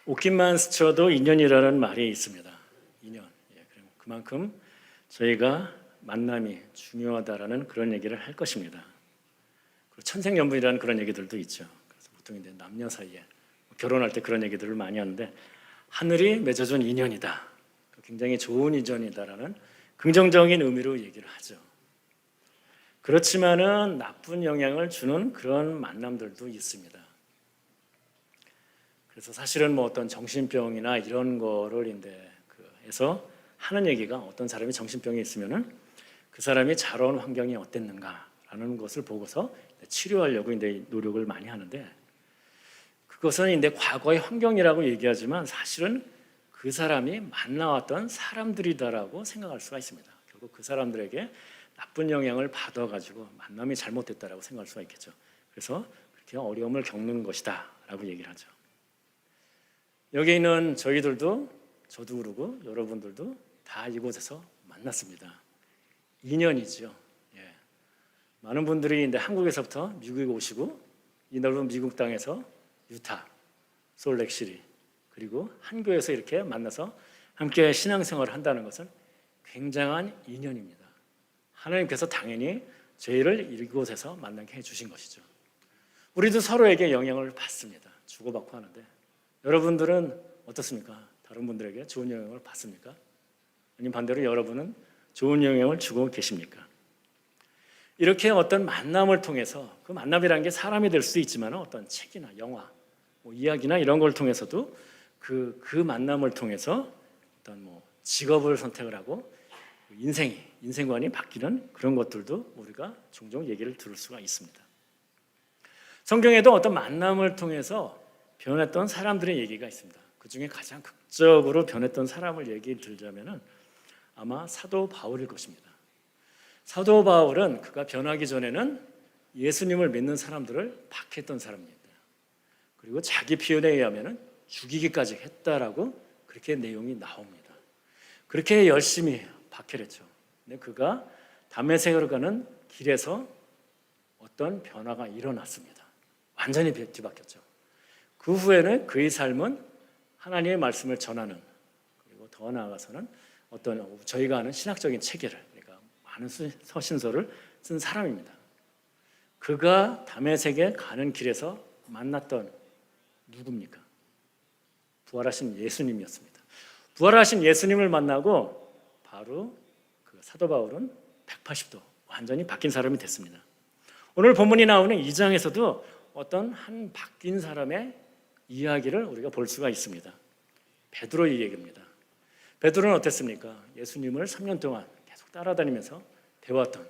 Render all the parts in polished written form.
옷깃만 스쳐도 인연이라는 말이 있습니다. 인연. 그만큼 저희가 만남이 중요하다라는 그런 얘기를 할 것입니다. 그리고 천생연분이라는 그런 얘기들도 있죠. 그래서 보통 이제 남녀 사이에 결혼할 때 그런 얘기들을 많이 하는데 하늘이 맺어준 인연이다. 굉장히 좋은 인연이다라는 긍정적인 의미로 얘기를 하죠. 그렇지만은 나쁜 영향을 주는 그런 만남들도 있습니다. 그래서 사실은 뭐 어떤 정신병이나 이런 거를 해서 하는 얘기가 어떤 사람이 정신병이 있으면은 그 사람이 자라온 환경이 어땠는가라는 것을 보고서 치료하려고 노력을 많이 하는데 그것은 과거의 환경이라고 얘기하지만 사실은 그 사람이 만나왔던 사람들이다라고 생각할 수가 있습니다. 결국 그 사람들에게 나쁜 영향을 받아가지고 만남이 잘못됐다라고 생각할 수가 있겠죠. 그래서 그렇게 어려움을 겪는 것이다라고 얘기를 하죠. 여기 있는 저희들도 저도 그러고 여러분들도 다 이곳에서 만났습니다. 인연이죠. 많은 분들이 한국에서부터 미국에 오시고 이 넓은 미국 땅에서 유타, 솔렉시리 그리고 한 교회에서 이렇게 만나서 함께 신앙생활을 한다는 것은 굉장한 인연입니다. 하나님께서 당연히 저희를 이곳에서 만나게 해주신 것이죠. 우리도 서로에게 영향을 받습니다. 주고받고 하는데 여러분들은 어떻습니까? 다른 분들에게 좋은 영향을 받습니까? 아니면 반대로 여러분은 좋은 영향을 주고 계십니까? 이렇게 어떤 만남을 통해서 그 만남이라는 게 사람이 될 수도 있지만 어떤 책이나 영화, 이야기나 이런 걸 통해서도 그 만남을 통해서 어떤 직업을 선택을 하고 인생관이 바뀌는 그런 것들도 우리가 종종 얘기를 들을 수가 있습니다. 성경에도 어떤 만남을 통해서 변했던 사람들의 얘기가 있습니다. 그 중에 가장 극적으로 변했던 사람을 얘기 들자면은 아마 사도 바울일 것입니다. 사도 바울은 그가 변하기 전에는 예수님을 믿는 사람들을 박해했던 사람입니다. 그리고 자기 표현에 의하면은 죽이기까지 했다라고 그렇게 내용이 나옵니다. 그렇게 열심히 박해를 했죠. 근데 그가 다메섹으로 가는 길에서 어떤 변화가 일어났습니다. 완전히 뒤바뀌었죠. 그 후에는 그의 삶은 하나님의 말씀을 전하는 그리고 더 나아가서는 어떤 저희가 아는 신학적인 체계를 그러니까 많은 서신서를 쓴 사람입니다. 그가 다메섹에 가는 길에서 만났던 누굽니까? 부활하신 예수님이었습니다. 부활하신 예수님을 만나고 바로 그 사도 바울은 180도 완전히 바뀐 사람이 됐습니다. 오늘 본문이 나오는 2장에서도 어떤 한 바뀐 사람의 이야기를 우리가 볼 수가 있습니다. 베드로의 얘기입니다. 베드로는 어땠습니까? 예수님을 3년 동안 계속 따라다니면서 배웠던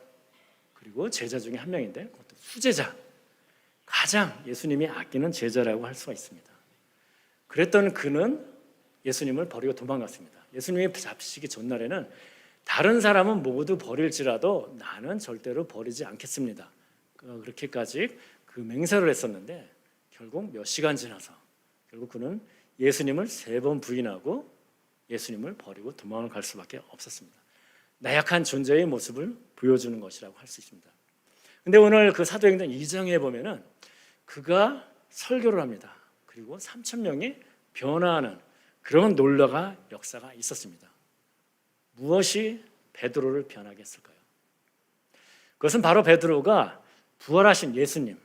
그리고 제자 중에 한 명인데 그것도 수제자, 가장 예수님이 아끼는 제자라고 할 수가 있습니다. 그랬던 그는 예수님을 버리고 도망갔습니다. 예수님이 잡히시기 전날에는 다른 사람은 모두 버릴지라도 나는 절대로 버리지 않겠습니다. 그렇게까지 그 맹세를 했었는데 결국 몇 시간 지나서 결국 그는 예수님을 3번 부인하고 예수님을 버리고 도망을 갈 수밖에 없었습니다. 나약한 존재의 모습을 보여주는 것이라고 할 수 있습니다. 근데 오늘 그 사도행전 2장에 보면은 그가 설교를 합니다. 그리고 3,000명이 변화하는 그런 놀라가 역사가 있었습니다. 무엇이 베드로를 변하게 했을까요? 그것은 바로 베드로가 부활하신 예수님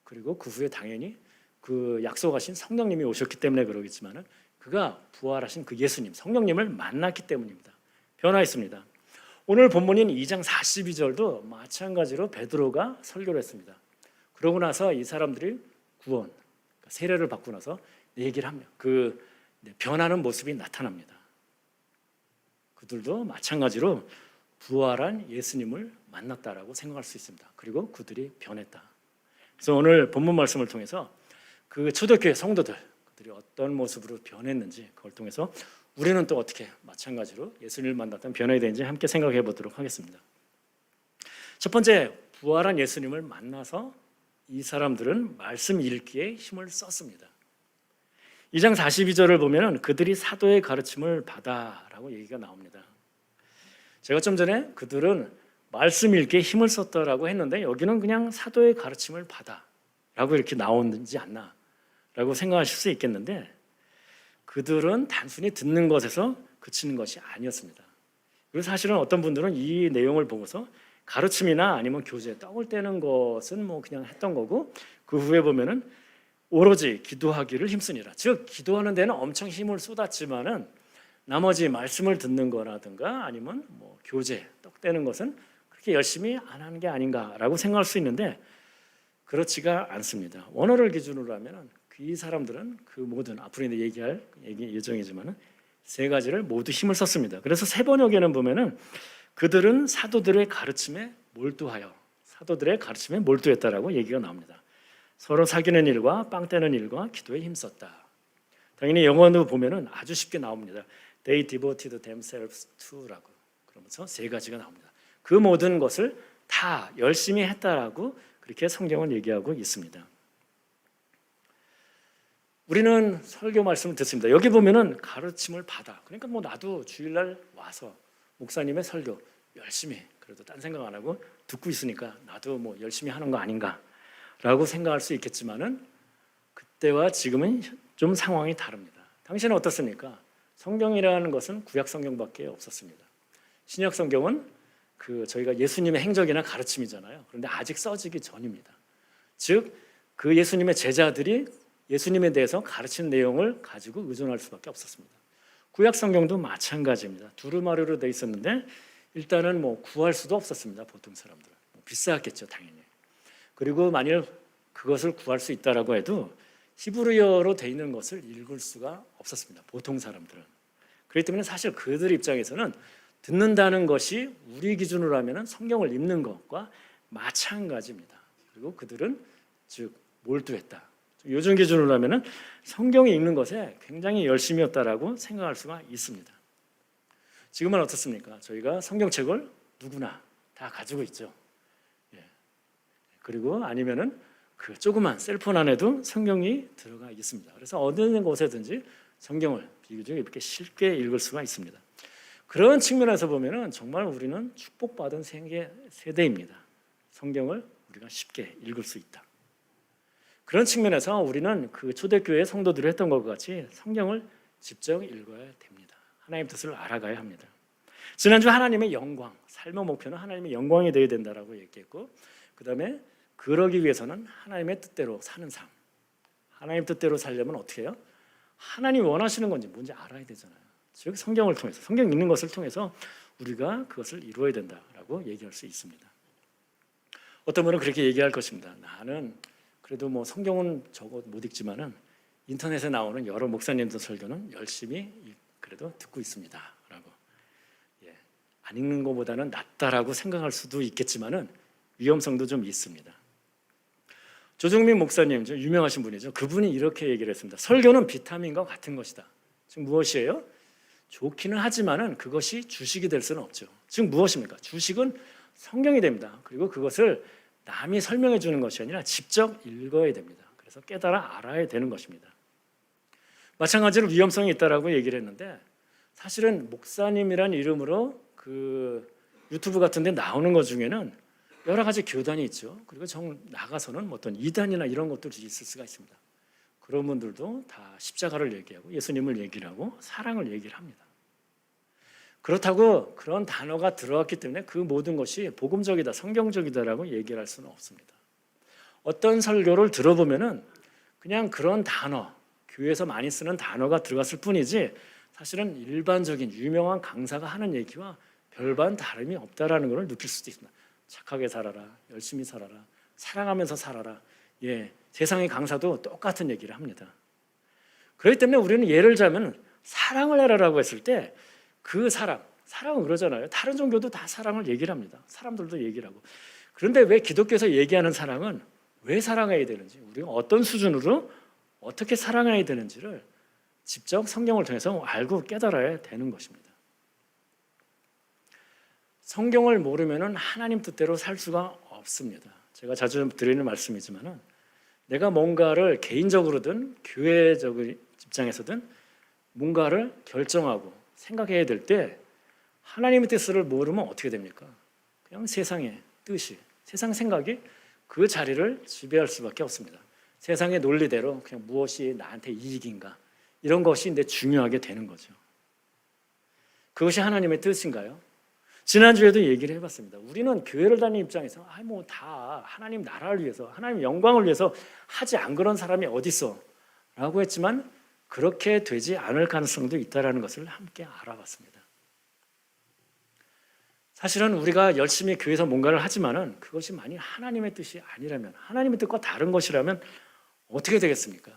그리고 그 후에 당연히 그 약속하신 성령님이 오셨기 때문에 그러겠지만은 그가 부활하신 그 예수님 성령님을 만났기 때문입니다. 변화했습니다. 오늘 본문인 2장 42절도 마찬가지로 베드로가 설교를 했습니다. 그러고 나서 이 사람들이 구원, 세례를 받고 나서 얘기를 합니다. 그 변하는 모습이 나타납니다. 그들도 마찬가지로 부활한 예수님을 만났다라고 생각할 수 있습니다. 그리고 그들이 변했다. 그래서 오늘 본문 말씀을 통해서 그 초대교회 성도들 그들이 어떤 모습으로 변했는지 그걸 통해서 우리는 또 어떻게 마찬가지로 예수님을 만났던 변화가 되는지 함께 생각해 보도록 하겠습니다. 첫 번째, 부활한 예수님을 만나서 이 사람들은 말씀 읽기에 힘을 썼습니다. 2장 42절을 보면 그들이 사도의 가르침을 받아라고 얘기가 나옵니다. 제가 좀 전에 그들은 말씀 읽기에 힘을 썼다라고 했는데 여기는 그냥 사도의 가르침을 받아라고 이렇게 나오는지 않나 라고 생각하실 수 있겠는데 그들은 단순히 듣는 것에서 그치는 것이 아니었습니다. 그리고 사실은 어떤 분들은 이 내용을 보고서 가르침이나 아니면 교재 떡을 떼는 것은 뭐 그냥 했던 거고, 그 후에 보면은 오로지 기도하기를 힘쓰니라. 즉 기도하는 데는 엄청 힘을 쏟았지만은 나머지 말씀을 듣는 거라든가 아니면 뭐 교재 떡 떼는 것은 그렇게 열심히 안 하는 게 아닌가라고 생각할 수 있는데, 그렇지가 않습니다. 원어를 기준으로 하면은 이 사람들은 그 모든 앞으로 이제 얘기할 예정이지만은 세 가지를 모두 힘을 썼습니다. 그래서 세 번역에는 보면은 그들은 사도들의 가르침에 몰두했다라고 얘기가 나옵니다. 서로 사귀는 일과 빵 떼는 일과 기도에 힘썼다. 당연히 영어로 보면은 아주 쉽게 나옵니다. They devoted themselves to라고, 그러면서 세 가지가 나옵니다. 그 모든 것을 다 열심히 했다라고 그렇게 성경은 얘기하고 있습니다. 우리는 설교 말씀을 듣습니다. 여기 보면은 가르침을 받아. 그러니까 뭐 나도 주일날 와서 목사님의 설교 열심히, 그래도 딴 생각 안 하고 듣고 있으니까 나도 뭐 열심히 하는 거 아닌가라고 생각할 수 있겠지만은 그때와 지금은 좀 상황이 다릅니다. 당신은 어떻습니까? 성경이라는 것은 구약 성경밖에 없었습니다. 신약 성경은 저희가 예수님의 행적이나 가르침이잖아요. 그런데 아직 써지기 전입니다. 즉 그 예수님의 제자들이 예수님에 대해서 가르치는 내용을 가지고 의존할 수밖에 없었습니다. 구약 성경도 마찬가지입니다. 두루마리로 돼 있었는데 일단은 뭐 구할 수도 없었습니다. 보통 사람들은 비쌌겠죠, 당연히. 그리고 만일 그것을 구할 수 있다라고 해도 히브리어로 돼 있는 것을 읽을 수가 없었습니다. 보통 사람들은. 그렇기 때문에 사실 그들 입장에서는 듣는다는 것이 우리 기준으로 하면은 성경을 읽는 것과 마찬가지입니다. 그리고 그들은 즉 몰두했다. 요즘 기준으로 하면은 성경을 읽는 것에 굉장히 열심이었다라고 생각할 수가 있습니다. 지금은 어떻습니까? 저희가 성경책을 누구나 다 가지고 있죠. 예. 그리고 아니면은 그 조그만 셀폰 안에도 성경이 들어가 있습니다. 그래서 어느 곳에든지 성경을 비교적 이렇게 쉽게 읽을 수가 있습니다. 그런 측면에서 보면은 정말 우리는 축복받은 세대입니다. 성경을 우리가 쉽게 읽을 수 있다. 그런 측면에서 우리는 그 초대교회 성도들이 했던 것과 같이 성경을 직접 읽어야 됩니다. 하나님의 뜻을 알아가야 합니다. 지난주 하나님의 영광, 삶의 목표는 하나님의 영광이 되어야 된다라고 얘기했고, 그 다음에 그러기 위해서는 하나님의 뜻대로 사는 삶. 하나님 뜻대로 살려면 어떻게 해요? 하나님이 원하시는 건지 뭔지 알아야 되잖아요. 즉 성경을 통해서, 성경 읽는 것을 통해서 우리가 그것을 이루어야 된다라고 얘기할 수 있습니다. 어떤 분은 그렇게 얘기할 것입니다. 나는 그래도 뭐 성경은 적어 못 읽지만은 인터넷에 나오는 여러 목사님들 설교는 열심히 그래도 듣고 있습니다라고. 안 읽는 것보다는 낫다라고 생각할 수도 있겠지만은 위험성도 좀 있습니다. 조정민 목사님, 좀 유명하신 분이죠. 그분이 이렇게 얘기를 했습니다. 설교는 비타민과 같은 것이다. 즉 무엇이에요? 좋기는 하지만은 그것이 주식이 될 수는 없죠. 즉 무엇입니까? 주식은 성경이 됩니다. 그리고 그것을 남이 설명해 주는 것이 아니라 직접 읽어야 됩니다. 그래서 깨달아 알아야 되는 것입니다. 마찬가지로 위험성이 있다라고 얘기를 했는데, 사실은 목사님이란 이름으로 그 유튜브 같은 데 나오는 것 중에는 여러 가지 교단이 있죠. 그리고 나가서는 어떤 이단이나 이런 것들이 있을 수가 있습니다. 그런 분들도 다 십자가를 얘기하고 예수님을 얘기를 하고 사랑을 얘기를 합니다. 그렇다고 그런 단어가 들어왔기 때문에 그 모든 것이 복음적이다, 성경적이다라고 얘기를 할 수는 없습니다. 어떤 설교를 들어보면은 그냥 그런 단어, 교회에서 많이 쓰는 단어가 들어갔을 뿐이지 사실은 일반적인 유명한 강사가 하는 얘기와 별반 다름이 없다라는 것을 느낄 수도 있습니다. 착하게 살아라, 열심히 살아라, 사랑하면서 살아라. 세상의 강사도 똑같은 얘기를 합니다. 그렇기 때문에 우리는 예를 들자면 사랑을 해라라고 했을 때 그 사랑은 그러잖아요. 다른 종교도 다 사랑을 얘기를 합니다. 사람들도 얘기를 하고. 그런데 왜 기독교에서 얘기하는 사랑은 왜 사랑해야 되는지, 우리가 어떤 수준으로 어떻게 사랑해야 되는지를 직접 성경을 통해서 알고 깨달아야 되는 것입니다. 성경을 모르면 하나님 뜻대로 살 수가 없습니다. 제가 자주 드리는 말씀이지만 내가 뭔가를 개인적으로든 교회적 입장에서든 뭔가를 결정하고 생각해야 될 때 하나님의 뜻을 모르면 어떻게 됩니까? 그냥 세상의 뜻이, 세상 생각이 그 자리를 지배할 수밖에 없습니다. 세상의 논리대로 그냥 무엇이 나한테 이익인가, 이런 것이 이제 중요하게 되는 거죠. 그것이 하나님의 뜻인가요? 지난주에도 얘기를 해봤습니다. 우리는 교회를 다니는 입장에서 뭐 다 하나님 나라를 위해서, 하나님 영광을 위해서 하지 안 그런 사람이 어디 있어? 라고 했지만 그렇게 되지 않을 가능성도 있다는 것을 함께 알아봤습니다. 사실은 우리가 열심히 교회에서 뭔가를 하지만은 그것이 만약 하나님의 뜻이 아니라면, 하나님의 뜻과 다른 것이라면 어떻게 되겠습니까?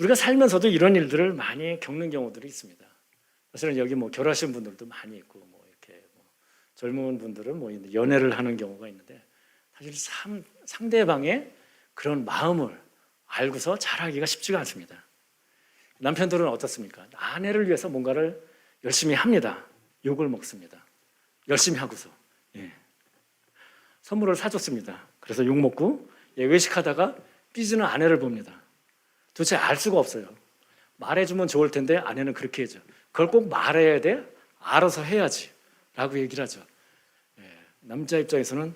우리가 살면서도 이런 일들을 많이 겪는 경우들이 있습니다. 사실은 여기 뭐 결혼하신 분들도 많이 있고, 뭐 이렇게 젊은 분들은 뭐 연애를 하는 경우가 있는데, 사실 상대방의 그런 마음을 알고서 잘하기가 쉽지가 않습니다. 남편들은 어떻습니까? 아내를 위해서 뭔가를 열심히 합니다. 욕을 먹습니다. 열심히 하고서 선물을 사줬습니다. 그래서 욕 먹고 외식하다가 삐지는 아내를 봅니다. 도대체 알 수가 없어요. 말해주면 좋을 텐데 아내는 그렇게 해줘. 그걸 꼭 말해야 돼? 알아서 해야지 라고 얘기를 하죠. 남자 입장에서는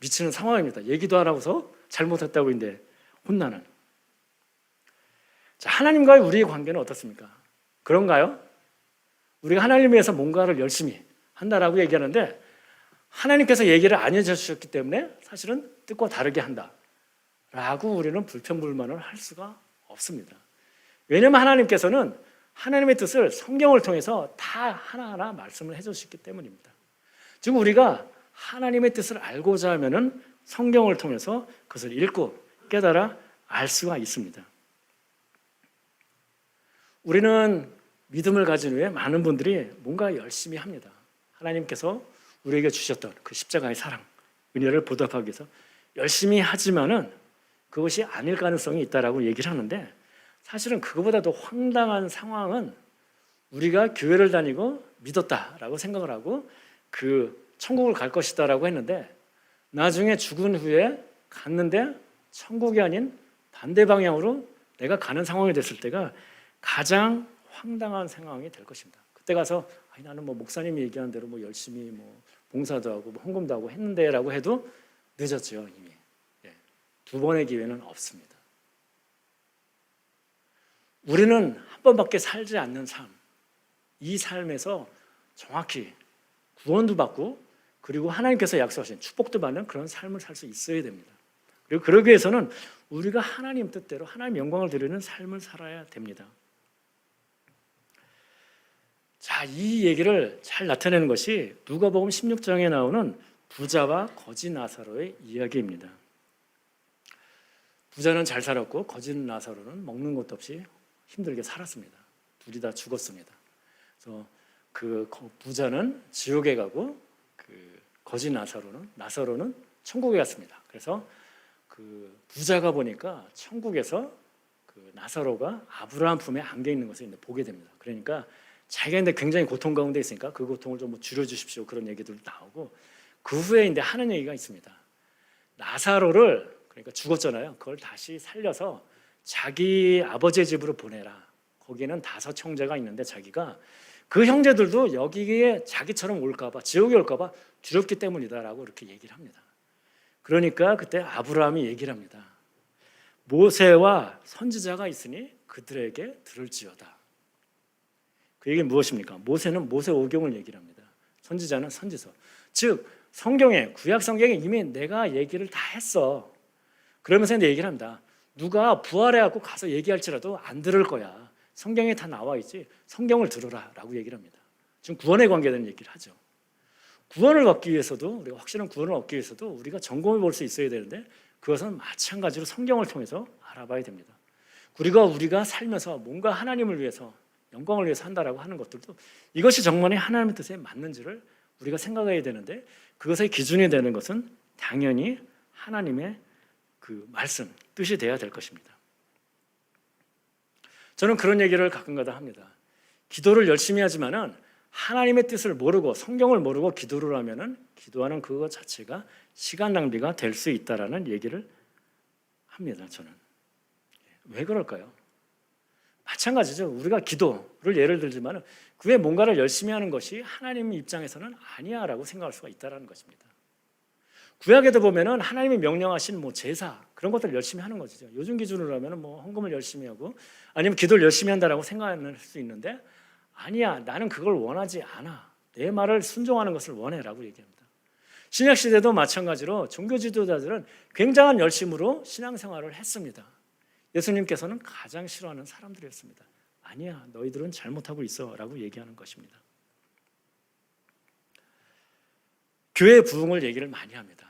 미치는 상황입니다. 얘기도 안 하고서 잘못했다고 이제 혼나는. 자, 하나님과의 우리의 관계는 어떻습니까? 그런가요? 우리가 하나님을 위해서 뭔가를 열심히 한다라고 얘기하는데 하나님께서 얘기를 안 해주셨기 때문에 사실은 뜻과 다르게 한다라고 우리는 불평불만을 할 수가 없습니다. 왜냐하면 하나님께서는 하나님의 뜻을 성경을 통해서 다 하나하나 말씀을 해주셨기 때문입니다. 즉 우리가 하나님의 뜻을 알고자 하면은 성경을 통해서 그것을 읽고 깨달아 알 수가 있습니다. 우리는 믿음을 가진 후에 많은 분들이 뭔가 열심히 합니다. 하나님께서 우리에게 주셨던 그 십자가의 사랑, 은혜를 보답하기 위해서 열심히 하지만은 그것이 아닐 가능성이 있다라고 얘기를 하는데, 사실은 그거보다도 황당한 상황은 우리가 교회를 다니고 믿었다라고 생각을 하고 그 천국을 갈 것이다라고 했는데 나중에 죽은 후에 갔는데 천국이 아닌 반대 방향으로 내가 가는 상황이 됐을 때가 가장 황당한 상황이 될 것입니다. 그때 가서 나는 뭐 목사님이 얘기한 대로 뭐 열심히 뭐 봉사도 하고 뭐 헌금도 하고 했는데라고 해도 늦었죠. 이미 두 번의 기회는 없습니다. 우리는 한 번밖에 살지 않는 삶, 이 삶에서 정확히 구원도 받고 그리고 하나님께서 약속하신 축복도 받는 그런 삶을 살 수 있어야 됩니다. 그리고 그러기 위해서는 우리가 하나님 뜻대로 하나님 영광을 드리는 삶을 살아야 됩니다. 자, 이 얘기를 잘 나타내는 것이 누가복음 16장에 나오는 부자와 거지 나사로의 이야기입니다. 부자는 잘 살았고 거지 나사로는 먹는 것도 없이 힘들게 살았습니다. 둘이 다 죽었습니다. 그래서 그 부자는 지옥에 가고 그 거지 나사로는 천국에 갔습니다. 그래서 그 부자가 보니까 천국에서 그 나사로가 아브라함 품에 안겨 있는 것을 보게 됩니다. 그러니까 자기가 근데 굉장히 고통 가운데 있으니까 그 고통을 좀 줄여주십시오 그런 얘기들도 나오고, 그 후에 이제 하는 얘기가 있습니다. 나사로를, 그러니까 죽었잖아요. 그걸 다시 살려서 자기 아버지의 집으로 보내라. 거기에는 5 형제가 있는데 자기가 그 형제들도 여기에 자기처럼 올까봐, 지옥에 올까봐 두렵기 때문이다라고 이렇게 얘기를 합니다. 그러니까 그때 아브라함이 얘기를 합니다. 모세와 선지자가 있으니 그들에게 들을지어다. 그 얘기는 무엇입니까? 모세는 모세오경을 얘기를 합니다. 선지자는 선지서. 즉 성경에, 구약 성경에 이미 내가 얘기를 다 했어. 그러면서 얘기를 합니다. 누가 부활해갖고 가서 얘기할지라도 안 들을 거야. 성경에 다 나와 있지. 성경을 들으라 라고 얘기를 합니다. 지금 구원에 관계된 얘기를 하죠. 구원을 얻기 위해서도, 우리가 확실한 구원을 얻기 위해서도 우리가 점검해 볼 수 있어야 되는데 그것은 마찬가지로 성경을 통해서 알아봐야 됩니다. 그리고 우리가 살면서 뭔가 하나님을 위해서, 영광을 위해서 한다라고 하는 것들도 이것이 정말 하나님의 뜻에 맞는지를 우리가 생각해야 되는데, 그것의 기준이 되는 것은 당연히 하나님의 그 말씀, 뜻이 돼야 될 것입니다. 저는 그런 얘기를 가끔가다 합니다. 기도를 열심히 하지만은 하나님의 뜻을 모르고 성경을 모르고 기도를 하면은 기도하는 그것 자체가 시간 낭비가 될 수 있다라는 얘기를 합니다. 저는 왜 그럴까요? 마찬가지죠. 우리가 기도를 예를 들지만 그 외에 뭔가를 열심히 하는 것이 하나님 입장에서는 아니야라고 생각할 수가 있다는 것입니다. 구약에도 보면은 하나님이 명령하신 뭐 제사 그런 것들 열심히 하는 거죠. 요즘 기준으로 하면은 뭐 헌금을 열심히 하고 아니면 기도를 열심히 한다라고 생각할 수 있는데 아니야, 나는 그걸 원하지 않아. 내 말을 순종하는 것을 원해라고 얘기합니다. 신약 시대도 마찬가지로 종교 지도자들은 굉장한 열심으로 신앙생활을 했습니다. 예수님께서는 가장 싫어하는 사람들이었습니다. 아니야, 너희들은 잘못하고 있어라고 얘기하는 것입니다. 교회 부흥을 얘기를 많이 합니다.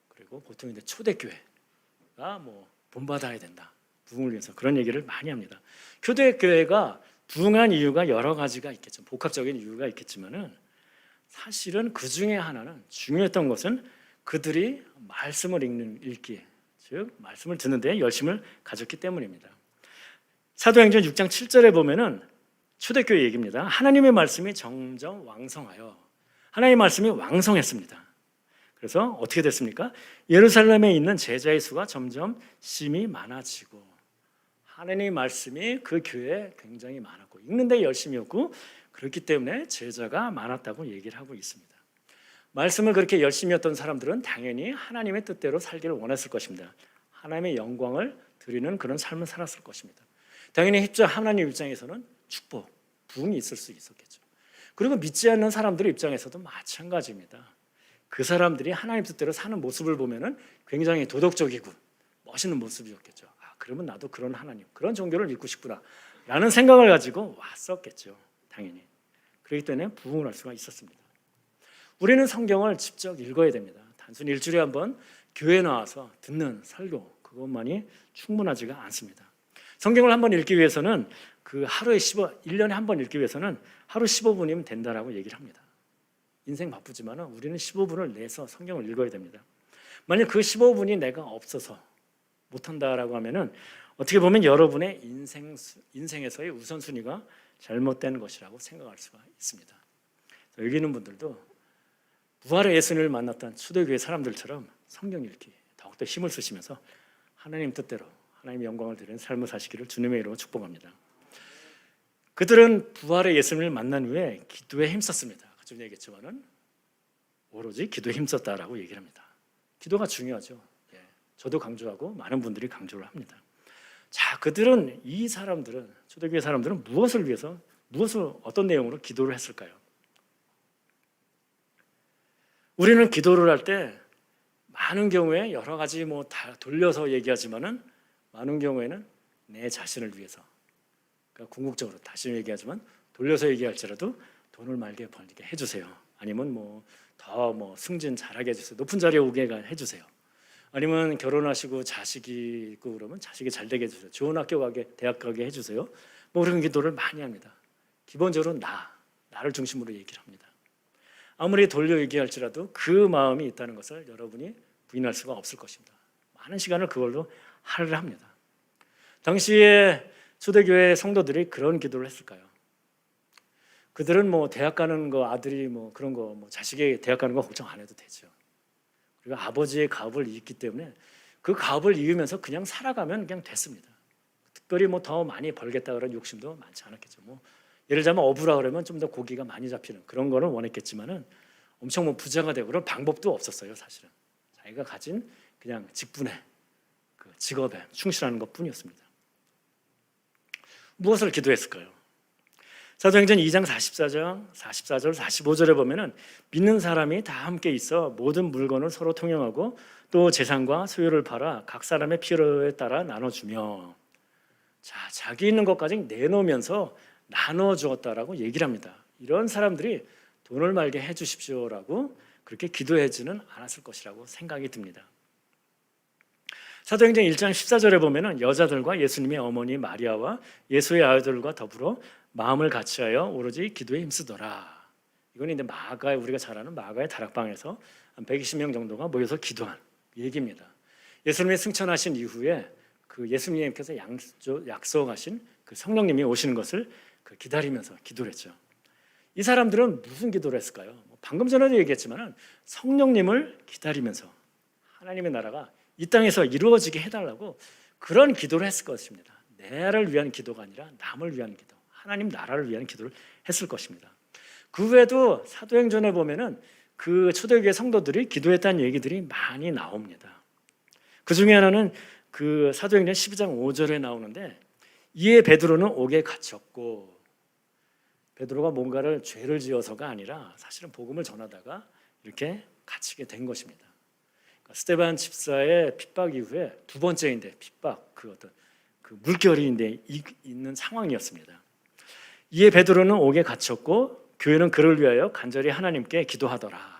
그리고 보통 이제 초대교회가 뭐 본받아야 된다, 부흥을 위해서 그런 얘기를 많이 합니다. 초대교회가 부흥한 이유가 여러 가지가 있겠죠. 복합적인 이유가 있겠지만은 사실은 그 중에 하나는 중요했던 것은 그들이 말씀을 읽기에, 즉 말씀을 듣는데 열심을 가졌기 때문입니다. 사도행전 6장 7절에 보면은 초대교회 얘기입니다. 하나님의 말씀이 점점 왕성하여, 하나님의 말씀이 왕성했습니다. 그래서 어떻게 됐습니까? 예루살렘에 있는 제자의 수가 점점 심히 많아지고 하나님의 말씀이 그 교회에 굉장히 많았고 읽는데 열심이었고 그렇기 때문에 제자가 많았다고 얘기를 하고 있습니다. 말씀을 그렇게 열심히 했던 사람들은 당연히 하나님의 뜻대로 살기를 원했을 것입니다. 하나님의 영광을 드리는 그런 삶을 살았을 것입니다. 당연히 하나님 입장에서는 축복, 부흥이 있을 수 있었겠죠. 그리고 믿지 않는 사람들 입장에서도 마찬가지입니다. 그 사람들이 하나님 뜻대로 사는 모습을 보면은 굉장히 도덕적이고 멋있는 모습이었겠죠. 아, 그러면 나도 그런 하나님, 그런 종교를 믿고 싶구나 라는 생각을 가지고 왔었겠죠. 당연히. 그렇기 때문에 부흥을 할 수가 있었습니다. 우리는 성경을 직접 읽어야 됩니다. 단순히 일주일에 한 번 교회에 나와서 듣는 설교 그것만이 충분하지가 않습니다. 성경을 한 번 읽기 위해서는 그 하루에 1년에 한 번 읽기 위해서는 하루 15분이면 된다라고 얘기를 합니다. 인생 바쁘지만 우리는 15분을 내서 성경을 읽어야 됩니다. 만약 그 15분이 내가 없어서 못한다라고 하면은 어떻게 보면 여러분의 인생에서의 우선순위가 잘못된 것이라고 생각할 수가 있습니다. 여기 있는 분들도 부활의 예수님을 만났던 초대교회 사람들처럼 성경 읽기 더욱더 힘을 쓰시면서 하나님 뜻대로 하나님의 영광을 드리는 삶을 사시기를 주님의 이름으로 축복합니다. 그들은 부활의 예수님을 만난 후에 기도에 힘썼습니다. 좀 얘기했지만은 오로지 기도에 힘썼다라고 얘기를 합니다. 기도가 중요하죠. 예, 저도 강조하고 많은 분들이 강조를 합니다. 자, 이 사람들은 초대교회 사람들은 무엇을 위해서 어떤 내용으로 기도를 했을까요? 우리는 기도를 할 때 많은 경우에 여러 가지 뭐 다 돌려서 얘기하지만은 많은 경우에는 내 자신을 위해서, 그러니까 궁극적으로 다시 얘기하지만 돌려서 얘기할지라도 돈을 많게 벌게 해주세요. 아니면 더 승진 잘하게 해주세요. 높은 자리에 오게 해주세요. 아니면 결혼하시고 자식이 있고 그러면 자식이 잘 되게 해주세요. 좋은 학교 가게, 대학 가게 해주세요. 그런 기도를 많이 합니다. 기본적으로 나를 중심으로 얘기를 합니다. 아무리 돌려 얘기할지라도 그 마음이 있다는 것을 여러분이 부인할 수가 없을 것입니다. 많은 시간을 그걸로 할애를 합니다. 당시에 초대교회 성도들이 그런 기도를 했을까요? 그들은 대학 가는 거, 아들이 그런 거, 자식이 대학 가는 거 걱정 안 해도 되죠. 그리고 아버지의 가업을 잇기 때문에 그 가업을 이으면서 그냥 살아가면 그냥 됐습니다. 특별히 더 많이 벌겠다 그런 욕심도 많지 않았겠죠. 예를 들자면 어부라 그러면 좀 더 고기가 많이 잡히는 그런 거는 원했겠지만은 엄청 부자가 되고 그런 방법도 없었어요. 사실은 자기가 가진 그냥 직분에 그 직업에 충실하는 것뿐이었습니다. 무엇을 기도했을까요? 사도행전 2장 44절 45절에 보면은 믿는 사람이 다 함께 있어 모든 물건을 서로 통용하고 또 재산과 소유를 팔아 각 사람의 필요에 따라 나눠주며, 자기 있는 것까지 내놓으면서 나눠주었다라고 얘기를 합니다. 이런 사람들이 돈을 말게 해주십시오라고 그렇게 기도하지는 않았을 것이라고 생각이 듭니다. 사도행전 1장 14절에 보면은 여자들과 예수님의 어머니 마리아와 예수의 아들들과 더불어 마음을 같이하여 오로지 기도에 힘쓰더라. 이건 이제 우리가 잘 아는 마가의 다락방에서 한 120명 정도가 모여서 기도한 얘기입니다. 예수님이 승천하신 이후에 그 예수님께서 약속하신 그 성령님이 오시는 것을 기다리면서 기도를 했죠. 이 사람들은 무슨 기도를 했을까요? 방금 전에도 얘기했지만 성령님을 기다리면서 하나님의 나라가 이 땅에서 이루어지게 해달라고 그런 기도를 했을 것입니다. 나를 위한 기도가 아니라 남을 위한 기도, 하나님 나라를 위한 기도를 했을 것입니다. 그 외에도 사도행전에 보면은 그 초대교회 성도들이 기도했다는 얘기들이 많이 나옵니다. 그 중에 하나는 그 사도행전 12장 5절에 나오는데, 이에 베드로는 옥에 갇혔고, 베드로가 뭔가를 죄를 지어서가 아니라 사실은 복음을 전하다가 이렇게 갇히게 된 것입니다. 그러니까 스데반 집사의 핍박 이후에 두 번째인데 핍박, 그 어떤 그 물결이 있는 상황이었습니다. 이에 베드로는 옥에 갇혔고 교회는 그를 위하여 간절히 하나님께 기도하더라.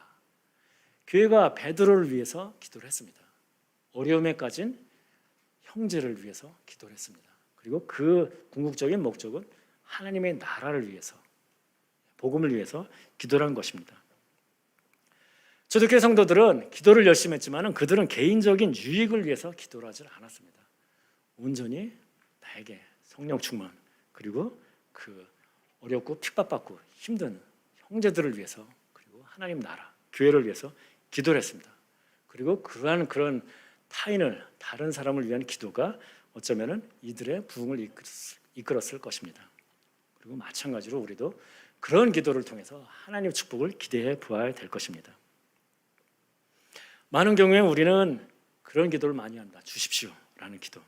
교회가 베드로를 위해서 기도를 했습니다. 어려움에 빠진 형제를 위해서 기도를 했습니다. 그리고 그 궁극적인 목적은 하나님의 나라를 위해서, 복음을 위해서 기도를 한 것입니다. 초대교회 성도들은 기도를 열심히 했지만 그들은 개인적인 유익을 위해서 기도를 하지 않았습니다. 온전히 나에게 성령 충만, 그리고 그 어렵고 핍박받고 힘든 형제들을 위해서, 그리고 하나님 나라, 교회를 위해서 기도를 했습니다. 그리고 그런 타인을, 다른 사람을 위한 기도가 어쩌면은 이들의 부흥을 이끌었을 것입니다. 그리고 마찬가지로 우리도 그런 기도를 통해서 하나님의 축복을 기대해 보아야 될 것입니다. 많은 경우에 우리는 그런 기도를 많이 한다. 주십시오라는 기도.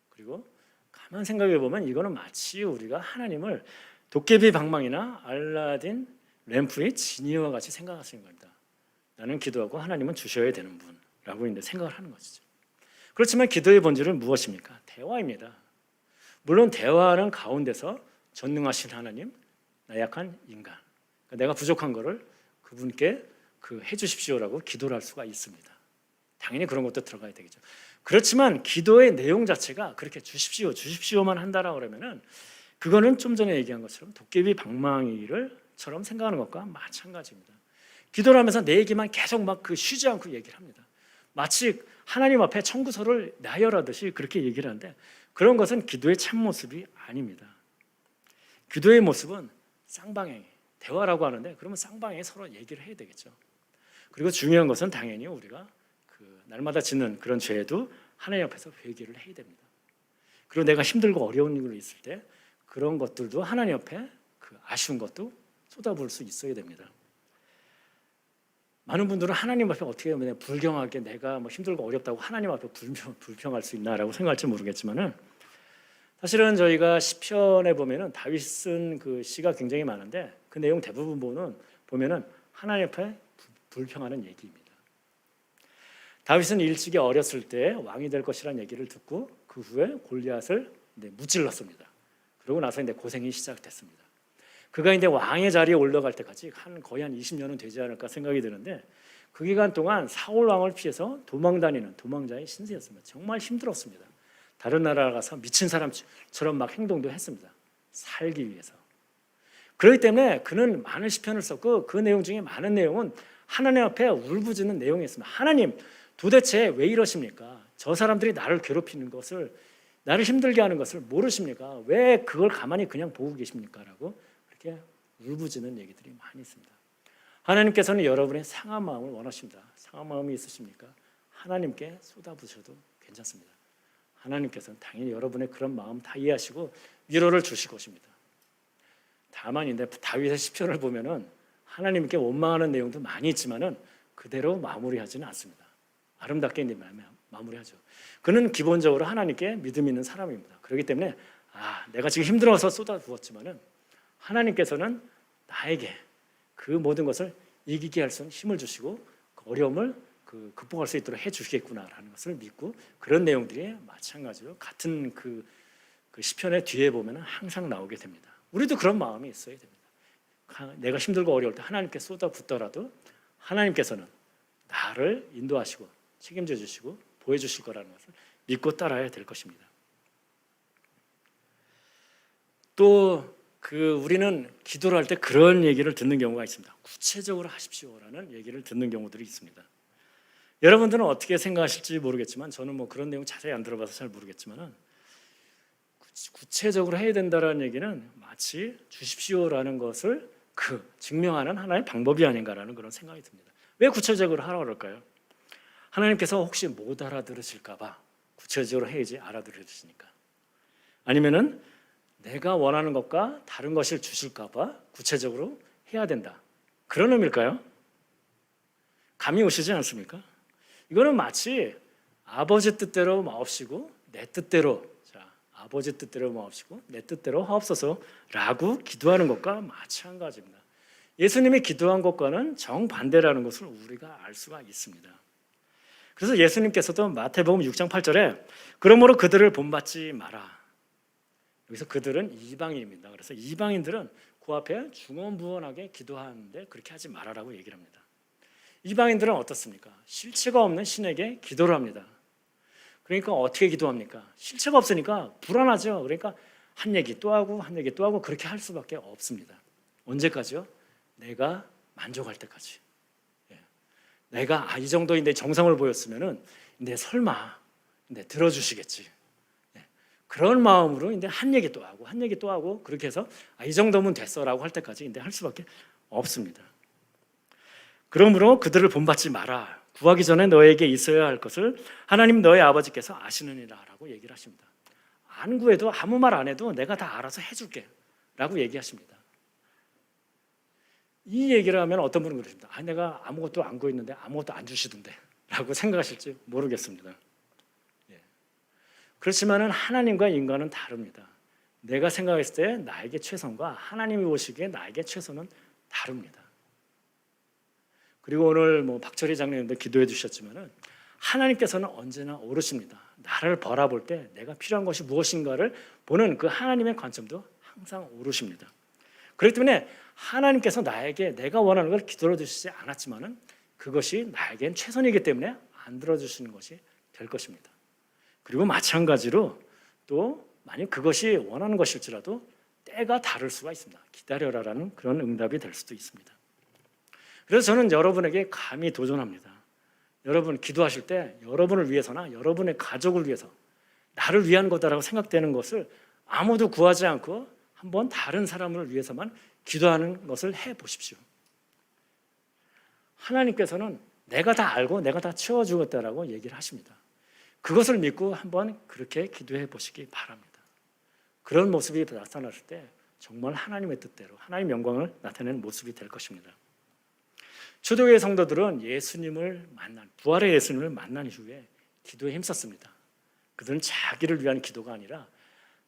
그리고 가만 생각해 보면 이거는 마치 우리가 하나님을 도깨비 방망이나 알라딘 램프의 지니와 같이 생각하시는 겁니다. 나는 기도하고 하나님은 주셔야 되는 분이라고 이제 생각을 하는 것이죠. 그렇지만 기도의 본질은 무엇입니까? 대화입니다. 물론 대화하는 가운데서 전능하신 하나님, 나약한 인간, 내가 부족한 거를 그분께 해주십시오라고 기도를 할 수가 있습니다. 당연히 그런 것도 들어가야 되겠죠. 그렇지만 기도의 내용 자체가 그렇게 주십시오만 한다라고 그러면은 그거는 좀 전에 얘기한 것처럼 도깨비 방망이를처럼 생각하는 것과 마찬가지입니다. 기도를 하면서 내 얘기만 계속 막 쉬지 않고 얘기를 합니다. 마치 하나님 앞에 청구서를 나열하듯이 그렇게 얘기를 하는데, 그런 것은 기도의 참모습이 아닙니다. 기도의 모습은 쌍방향이, 대화라고 하는데 그러면 쌍방향이 서로 얘기를 해야 되겠죠. 그리고 중요한 것은 당연히 우리가 날마다 짓는 그런 죄에도 하나님 앞에서 회개를 해야 됩니다. 그리고 내가 힘들고 어려운 일이 있을 때 그런 것들도 하나님 앞에 아쉬운 것도 쏟아부을 수 있어야 됩니다. 많은 분들은 하나님 앞에 어떻게 하면 불경하게 내가 힘들고 어렵다고 하나님 앞에 불평할 수 있나라고 생각할지 모르겠지만은, 사실은 저희가 시편에 보면은 다윗 쓴 그 시가 굉장히 많은데 그 내용 대부분 보면은 하나님 앞에 불평하는 얘기입니다. 다윗은 일찍이 어렸을 때 왕이 될 것이라는 얘기를 듣고 그 후에 골리앗을 무찔렀습니다. 그러고 나서 고생이 시작됐습니다. 그가 왕의 자리에 올라갈 때까지 거의 한 20년은 되지 않을까 생각이 드는데, 그 기간 동안 사울 왕을 피해서 도망다니는 도망자의 신세였습니다. 정말 힘들었습니다. 다른 나라 가서 미친 사람처럼 막 행동도 했습니다. 살기 위해서. 그렇기 때문에 그는 많은 시편을 썼고 그 내용 중에 많은 내용은 하나님 앞에 울부짖는 내용이었습니다. 하나님, 도대체 왜 이러십니까? 저 사람들이 나를 괴롭히는 것을, 나를 힘들게 하는 것을 모르십니까? 왜 그걸 가만히 그냥 보고 계십니까? 라고 그렇게 울부짖는 얘기들이 많이 있습니다. 하나님께서는 여러분의 상한 마음을 원하십니다. 상한 마음이 있으십니까? 하나님께 쏟아부으셔도 괜찮습니다. 하나님께서는 당연히 여러분의 그런 마음 다 이해하시고 위로를 주실 것입니다. 다만 다윗의 시편을 보면은 하나님께 원망하는 내용도 많이 있지만은 그대로 마무리하지는 않습니다. 아름답게 마무리하죠. 그는 기본적으로 하나님께 믿음 있는 사람입니다. 그렇기 때문에 내가 지금 힘들어서 쏟아부었지만은 하나님께서는 나에게 그 모든 것을 이기게 할 수 있는 힘을 주시고 그 어려움을 극복할 수 있도록 해주시겠구나라는 것을 믿고, 그런 내용들이 마찬가지로 같은 그 시편의 뒤에 보면 항상 나오게 됩니다. 우리도 그런 마음이 있어야 됩니다. 내가 힘들고 어려울 때 하나님께 쏟아붓더라도 하나님께서는 나를 인도하시고 책임져 주시고 보여주실 거라는 것을 믿고 따라야 될 것입니다. 또 우리는 기도를 할 때 그런 얘기를 듣는 경우가 있습니다. 구체적으로 하십시오라는 얘기를 듣는 경우들이 있습니다. 여러분들은 어떻게 생각하실지 모르겠지만, 저는 그런 내용 자세히 안 들어봐서 잘 모르겠지만은, 구체적으로 해야 된다라는 얘기는 마치 주십시오라는 것을 증명하는 하나의 방법이 아닌가라는 그런 생각이 듭니다. 왜 구체적으로 하라고 그럴까요? 하나님께서 혹시 못 알아들으실까 봐 구체적으로 해야지 알아들으시니까. 아니면은 내가 원하는 것과 다른 것을 주실까 봐 구체적으로 해야 된다, 그런 의미일까요? 감이 오시지 않습니까? 이거는 마치 아버지 뜻대로 마옵시고 내 뜻대로, 자, 아버지 뜻대로 마옵시고 내 뜻대로 하옵소서라고 기도하는 것과 마찬가지입니다. 예수님이 기도한 것과는 정반대라는 것을 우리가 알 수가 있습니다. 그래서 예수님께서도 마태복음 6장 8절에 그러므로 그들을 본받지 마라. 여기서 그들은 이방인입니다. 그래서 이방인들은 그 앞에 중언부언하게 기도하는데 그렇게 하지 말아라고 얘기를 합니다. 이방인들은 어떻습니까? 실체가 없는 신에게 기도를 합니다. 그러니까 어떻게 기도합니까? 실체가 없으니까 불안하죠. 그러니까 한 얘기 또 하고 한 얘기 또 하고 그렇게 할 수밖에 없습니다. 언제까지요? 내가 만족할 때까지. 내가 이 정도인데 정성을 보였으면은 근데 설마 들어주시겠지. 그런 마음으로 한 얘기 또 하고 한 얘기 또 하고 그렇게 해서 이 정도면 됐어라고 할 때까지 할 수밖에 없습니다. 그러므로 그들을 본받지 마라. 구하기 전에 너에게 있어야 할 것을 하나님 너의 아버지께서 아시느니라라고 얘기를 하십니다. 안 구해도 아무 말 안 해도 내가 다 알아서 해줄게라고 얘기하십니다. 이 얘기를 하면 어떤 분은 그러십니다. 내가 아무것도 안 구했는데 아무것도 안 주시던데라고 생각하실지 모르겠습니다. 그렇지만은 하나님과 인간은 다릅니다. 내가 생각했을 때 나에게 최선과 하나님이 보시기에 나에게 최선은 다릅니다. 그리고 오늘 박철희 장로님도 기도해 주셨지만은 하나님께서는 언제나 오르십니다. 나를 바라볼 때 내가 필요한 것이 무엇인가를 보는 그 하나님의 관점도 항상 오르십니다. 그렇기 때문에 하나님께서 나에게 내가 원하는 걸 기도해 주시지 않았지만은 그것이 나에겐 최선이기 때문에 안 들어주시는 것이 될 것입니다. 그리고 마찬가지로 또 만약 그것이 원하는 것일지라도 때가 다를 수가 있습니다. 기다려라라는 그런 응답이 될 수도 있습니다. 그래서 저는 여러분에게 감히 도전합니다. 여러분 기도하실 때 여러분을 위해서나 여러분의 가족을 위해서 나를 위한 거다라고 생각되는 것을 아무도 구하지 않고 한번 다른 사람을 위해서만 기도하는 것을 해보십시오. 하나님께서는 내가 다 알고 내가 다 채워주겠다라고 얘기를 하십니다. 그것을 믿고 한번 그렇게 기도해 보시기 바랍니다. 그런 모습이 나타났을 때 정말 하나님의 뜻대로 하나님의 영광을 나타내는 모습이 될 것입니다. 초대교회 성도들은 부활의 예수님을 만난 이후에 기도에 힘썼습니다. 그들은 자기를 위한 기도가 아니라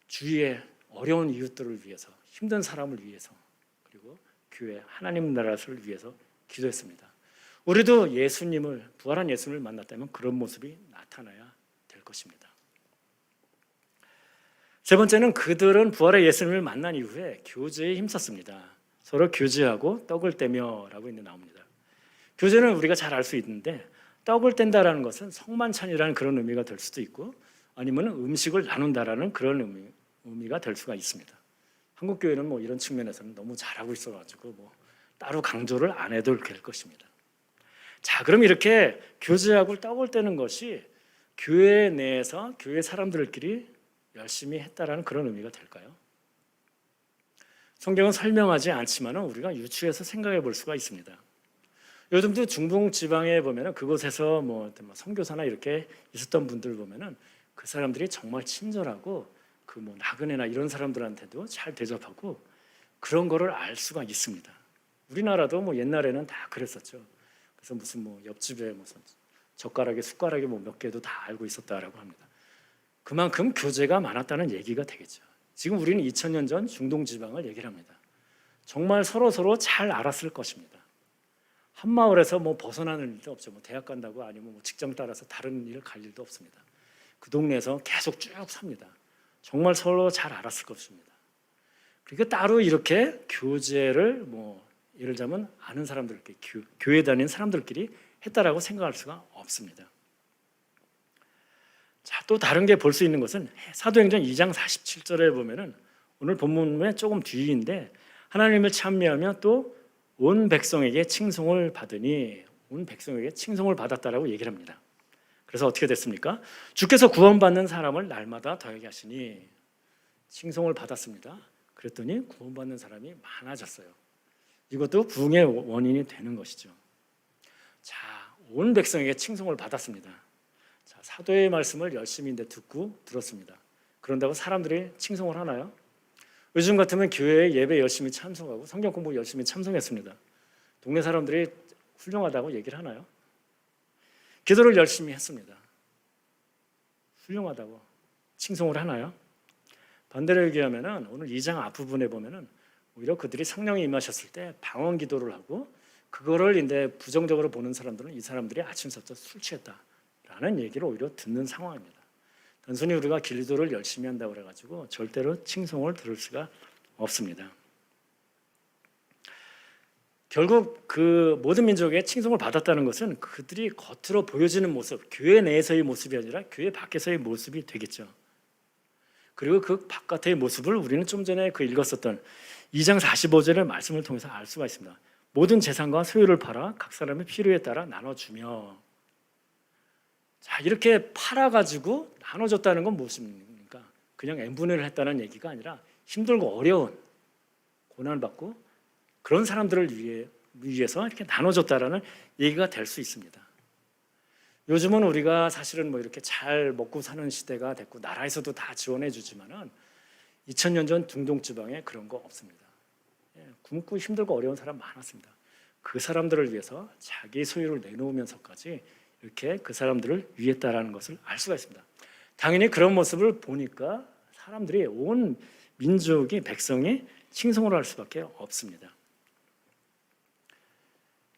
주위의 어려운 이웃들을 위해서, 힘든 사람을 위해서, 그리고 교회 하나님 나라를 위해서 기도했습니다. 우리도 부활한 예수님을 만났다면 그런 모습이 나타나야 될 것입니다. 세 번째는 그들은 부활의 예수님을 만난 이후에 교제에 힘썼습니다. 서로 교제하고 떡을 떼며라고 나옵니다. 교제는 우리가 잘 알 수 있는데 떡을 뗀다라는 것은 성만찬이라는 그런 의미가 될 수도 있고 아니면 음식을 나눈다라는 그런 의미가 될 수가 있습니다. 한국 교회는 이런 측면에서는 너무 잘하고 있어가지고 따로 강조를 안 해도 될 것입니다. 자, 그럼 이렇게 교제하고 떡을 떼는 것이 교회 내에서 교회 사람들끼리 열심히 했다라는 그런 의미가 될까요? 성경은 설명하지 않지만 우리가 유추해서 생각해 볼 수가 있습니다. 요즘도 중동 지방에 보면은 그곳에서 선교사나 이렇게 있었던 분들 보면은 그 사람들이 정말 친절하고 나그네나 이런 사람들한테도 잘 대접하고 그런 거를 알 수가 있습니다. 우리나라도 옛날에는 다 그랬었죠. 그래서 무슨 옆집에 무슨 젓가락에 숟가락에 몇 개도 다 알고 있었다라고 합니다. 그만큼 교제가 많았다는 얘기가 되겠죠. 지금 우리는 2000년 전 중동 지방을 얘기를 합니다. 정말 서로 잘 알았을 것입니다. 한 마을에서 벗어나는 일도 없죠. 대학 간다고 아니면 직장 따라서 다른 일을 갈 일도 없습니다. 그 동네에서 계속 쭉 삽니다. 정말 서로 잘 알았을 것입니다. 그러니까 따로 이렇게 교제를 예를 들자면 아는 사람들끼리 교회 다니는 사람들끼리 했다라고 생각할 수가 없습니다. 자, 또 다른 게 볼 수 있는 것은 사도행전 2장 47절에 보면은 오늘 본문의 조금 뒤인데 하나님을 찬미하며 또 온 백성에게 칭송을 받으니 온 백성에게 칭송을 받았다라고 얘기를 합니다. 그래서 어떻게 됐습니까? 주께서 구원받는 사람을 날마다 더하게 하시니 칭송을 받았습니다. 그랬더니 구원받는 사람이 많아졌어요. 이것도 부흥의 원인이 되는 것이죠. 자, 온 백성에게 칭송을 받았습니다. 자, 사도의 말씀을 열심히 듣고 들었습니다. 그런다고 사람들이 칭송을 하나요? 요즘 같으면 교회에 예배 열심히 참석하고 성경 공부 열심히 참석했습니다. 동네 사람들이 훌륭하다고 얘기를 하나요? 기도를 열심히 했습니다. 훌륭하다고 칭송을 하나요? 반대로 얘기하면은 오늘 2장 앞부분에 보면은 오히려 그들이 성령이 임하셨을 때 방언 기도를 하고 그거를 이제 부정적으로 보는 사람들은 이 사람들이 아침부터 술 취했다라는 얘기를 오히려 듣는 상황입니다. 단순히 우리가 기도를 열심히 한다고 그래가지고 절대로 칭송을 들을 수가 없습니다. 결국 그 모든 민족의 칭송을 받았다는 것은 그들이 겉으로 보여지는 모습, 교회 내에서의 모습이 아니라 교회 밖에서의 모습이 되겠죠. 그리고 그 바깥의 모습을 우리는 좀 전에 그 읽었었던 2장 45절의 말씀을 통해서 알 수가 있습니다. 모든 재산과 소유를 팔아 각 사람의 필요에 따라 나눠주며. 자, 이렇게 팔아가지고 나눠줬다는 건 무엇입니까? 그냥 n분을 했다는 얘기가 아니라 힘들고 어려운 고난을 받고 그런 사람들을 위해서 이렇게 나눠줬다라는 얘기가 될 수 있습니다. 요즘은 우리가 사실은 뭐 이렇게 잘 먹고 사는 시대가 됐고 나라에서도 다 지원해 주지만은 2000년 전 중동 지방에 그런 거 없습니다. 굶고 힘들고 어려운 사람 많았습니다. 그 사람들을 위해서 자기 소유를 내놓으면서까지 이렇게 그 사람들을 위했다라는 것을 알 수가 있습니다. 당연히 그런 모습을 보니까 사람들이 온 민족이 백성이 칭송을 할 수밖에 없습니다.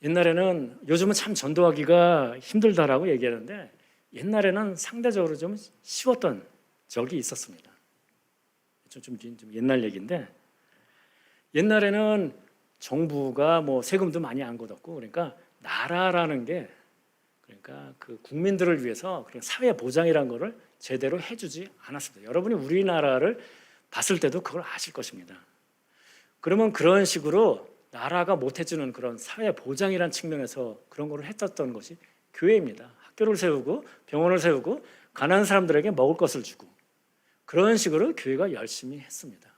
옛날에는 요즘은 참 전도하기가 힘들다라고 얘기하는데 옛날에는 상대적으로 좀 쉬웠던 적이 있었습니다. 좀 옛날 얘기인데 옛날에는 정부가 뭐 세금도 많이 안 걷었고 그러니까 나라라는 게 그러니까 그 국민들을 위해서 그냥 사회 보장이라는 거를 제대로 해주지 않았습니다. 여러분이 우리나라를 봤을 때도 그걸 아실 것입니다. 그러면 그런 식으로 나라가 못 해주는 그런 사회 보장이라는 측면에서 그런 거를 했었던 것이 교회입니다. 학교를 세우고 병원을 세우고 가난한 사람들에게 먹을 것을 주고 그런 식으로 교회가 열심히 했습니다.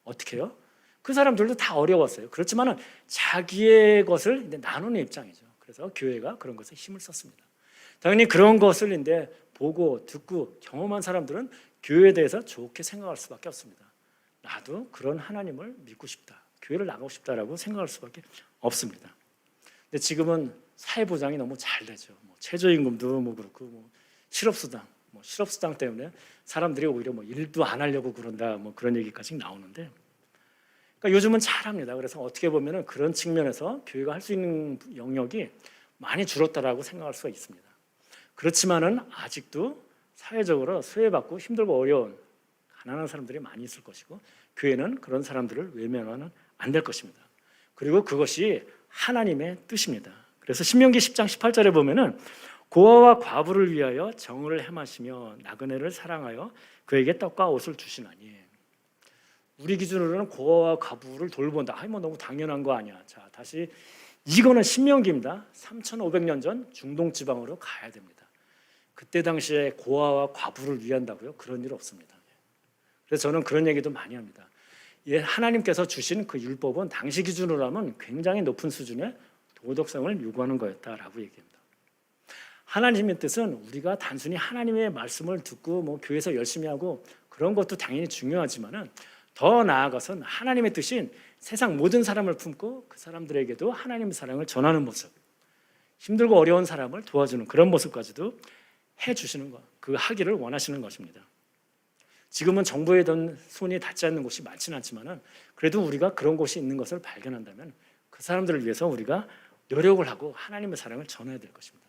어떻게 해요? 그 사람들도 다 어려웠어요. 그렇지만 자기의 것을 이제 나누는 입장이죠. 그래서 교회가 그런 것에 힘을 썼습니다. 당연히 그런 것을 이제 보고 듣고 경험한 사람들은 교회에 대해서 좋게 생각할 수밖에 없습니다. 나도 그런 하나님을 믿고 싶다. 교회를 나가고 싶다라고 생각할 수밖에 없습니다. 근데 지금은 사회보장이 너무 잘 되죠. 뭐 최저임금도 뭐 그렇고 뭐 실업수당 때문에 사람들이 오히려 뭐 일도 안 하려고 그런다 뭐 그런 얘기까지 나오는데, 그러니까 요즘은 잘합니다. 그래서 어떻게 보면은 그런 측면에서 교회가 할 수 있는 영역이 많이 줄었다라고 생각할 수가 있습니다. 그렇지만은 아직도 사회적으로 소외받고 힘들고 어려운 가난한 사람들이 많이 있을 것이고 교회는 그런 사람들을 외면하는 안 될 것입니다. 그리고 그것이 하나님의 뜻입니다. 그래서 신명기 10장 18절에 보면은 고아와 과부를 위하여 정을 행하시며 나그네를 사랑하여 그에게 떡과 옷을 주시나니. 우리 기준으로는 고아와 과부를 돌본다. 뭐 너무 당연한 거 아니야. 자, 다시 이거는 신명기입니다. 3,500년 전 중동 지방으로 가야 됩니다. 그때 당시에 고아와 과부를 위한다고요? 그런 일 없습니다. 그래서 저는 그런 얘기도 많이 합니다. 하나님께서 주신 그 율법은 당시 기준으로 하면 굉장히 높은 수준의 도덕성을 요구하는 거였다라고 얘기합니다. 하나님의 뜻은 우리가 단순히 하나님의 말씀을 듣고 뭐 교회에서 열심히 하고 그런 것도 당연히 중요하지만은 더 나아가서는 하나님의 뜻인 세상 모든 사람을 품고 그 사람들에게도 하나님의 사랑을 전하는 모습, 힘들고 어려운 사람을 도와주는 그런 모습까지도 해주시는 것, 그 하기를 원하시는 것입니다. 지금은 정부의 손이 닿지 않는 곳이 많지는 않지만은 그래도 우리가 그런 곳이 있는 것을 발견한다면 그 사람들을 위해서 우리가 노력을 하고 하나님의 사랑을 전해야 될 것입니다.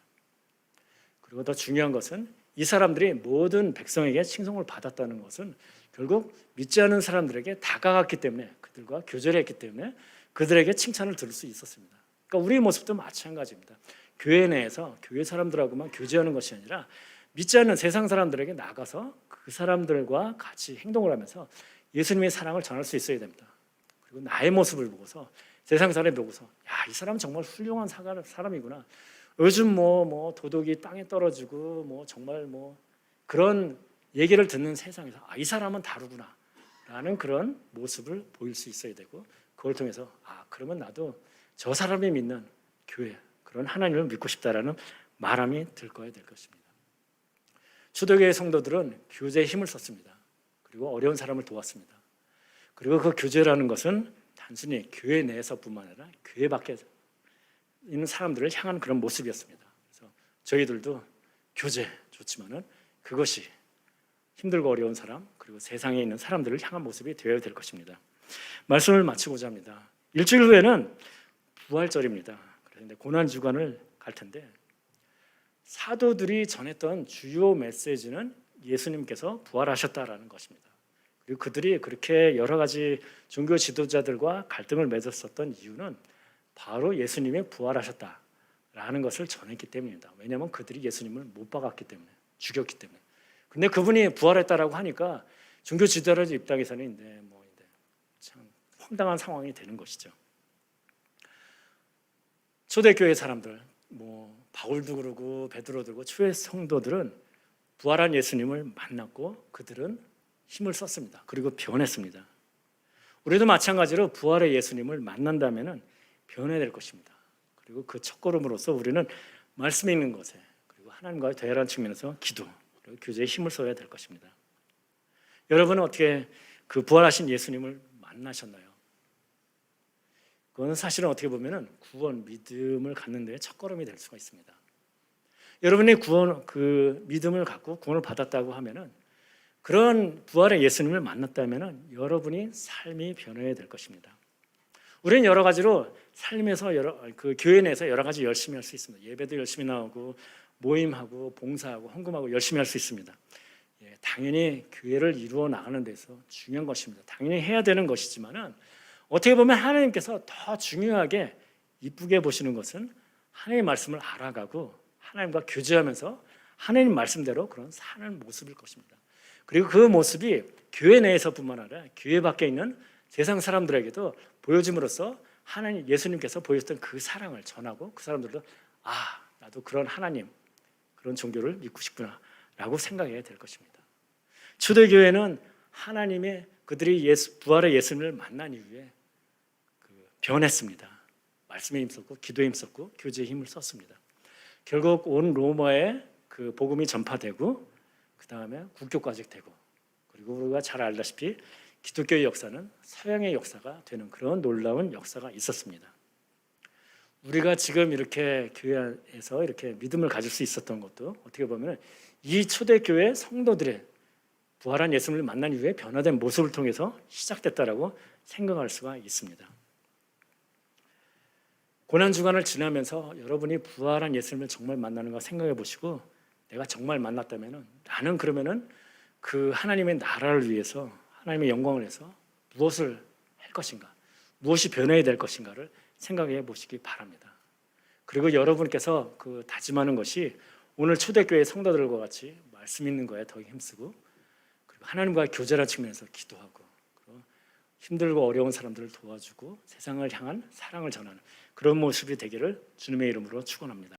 그리고 더 중요한 것은 이 사람들이 모든 백성에게 칭송을 받았다는 것은 결국 믿지 않은 사람들에게 다가갔기 때문에 그들과 교제를 했기 때문에 그들에게 칭찬을 들을 수 있었습니다. 그러니까 우리의 모습도 마찬가지입니다. 교회 내에서 교회 사람들하고만 교제하는 것이 아니라 믿지 않는 세상 사람들에게 나가서 그 사람들과 같이 행동을 하면서 예수님의 사랑을 전할 수 있어야 됩니다. 그리고 나의 모습을 보고서 세상 사람이 보고서 야, 이 사람은 정말 훌륭한 사람이구나. 요즘 뭐 도덕이 땅에 떨어지고 뭐 정말 뭐 그런 얘기를 듣는 세상에서 아, 이 사람은 다르구나 라는 그런 모습을 보일 수 있어야 되고 그걸 통해서 아, 그러면 나도 저 사람이 믿는 교회 그런 하나님을 믿고 싶다라는 마음이 들어야 될 것입니다. 초대교회 성도들은 교제에 힘을 썼습니다. 그리고 어려운 사람을 도왔습니다. 그리고 그 교제라는 것은 단순히 교회 내에서뿐만 아니라 교회 밖에 있는 사람들을 향한 그런 모습이었습니다. 그래서 저희들도 교제 좋지만은 그것이 힘들고 어려운 사람 그리고 세상에 있는 사람들을 향한 모습이 되어야 될 것입니다. 말씀을 마치고자 합니다. 일주일 후에는 부활절입니다. 그런데 고난 주간을 갈 텐데 사도들이 전했던 주요 메시지는 예수님께서 부활하셨다라는 것입니다. 그리고 그들이 그렇게 여러 가지 종교 지도자들과 갈등을 맺었었던 이유는 바로 예수님이 부활하셨다라는 것을 전했기 때문입니다. 왜냐하면 그들이 예수님을 못 박았기 때문에, 죽였기 때문에. 근데 그분이 부활했다라고 하니까 종교 지도자들 입장에서는 참 황당한 상황이 되는 것이죠. 초대교회 사람들, 바울도 그러고 베드로도 그러고 초대 성도들은 부활한 예수님을 만났고 그들은 힘을 썼습니다. 그리고 변했습니다. 우리도 마찬가지로 부활의 예수님을 만난다면 변해야 될 것입니다. 그리고 그 첫걸음으로서 우리는 말씀 읽는 것에 그리고 하나님과의 대화라는 측면에서 기도 그리고 교제에 힘을 써야 될 것입니다. 여러분은 어떻게 그 부활하신 예수님을 만나셨나요? 그건 사실은 어떻게 보면 구원, 믿음을 갖는 데 첫걸음이 될 수가 있습니다. 여러분이 그 믿음을 갖고 구원을 받았다고 하면은 그런 부활의 예수님을 만났다면은 여러분이 삶이 변해야 될 것입니다. 우리는 여러 가지로 삶에서 그 교회 내에서 여러 가지 열심히 할 수 있습니다. 예배도 열심히 나오고 모임하고 봉사하고 헌금하고 열심히 할 수 있습니다. 당연히 교회를 이루어 나가는 데서 중요한 것입니다. 당연히 해야 되는 것이지만은 어떻게 보면 하나님께서 더 중요하게 이쁘게 보시는 것은 하나님의 말씀을 알아가고 하나님과 교제하면서 하나님 말씀대로 그런 사는 모습일 것입니다. 그리고 그 모습이 교회 내에서뿐만 아니라 교회 밖에 있는 세상 사람들에게도 보여줌으로써 하나님 예수님께서 보여줬던 그 사랑을 전하고 그 사람들도 나도 그런 하나님 그런 종교를 믿고 싶구나라고 생각해야 될 것입니다. 초대교회는 하나님의 그들이 부활의 예수님을 만난 이후에 변했습니다. 말씀에 힘썼고 기도에 힘썼고 교제에 힘을 썼습니다. 결국 온 로마에 그 복음이 전파되고 그 다음에 국교까지 되고 그리고 우리가 잘 알다시피 기독교의 역사는 서양의 역사가 되는 그런 놀라운 역사가 있었습니다. 우리가 지금 이렇게 교회에서 이렇게 믿음을 가질 수 있었던 것도 어떻게 보면 이 초대교회 성도들의 부활한 예수님을 만난 이후에 변화된 모습을 통해서 시작됐다라고 생각할 수가 있습니다. 고난주간을 지나면서 여러분이 부활한 예수님을 정말 만나는 거 생각해 보시고 내가 정말 만났다면 나는 그러면은 그 하나님의 나라를 위해서 하나님의 영광을 위해서 무엇을 할 것인가 무엇이 변해야 될 것인가를 생각해 보시기 바랍니다. 그리고 여러분께서 그 다짐하는 것이 오늘 초대교회 성도들과 같이 말씀 있는 거에 더 힘쓰고 그리고 하나님과의 교제라는 측면에서 기도하고 그리고 힘들고 어려운 사람들을 도와주고 세상을 향한 사랑을 전하는 그런 모습이 되기를 주님의 이름으로 축원합니다.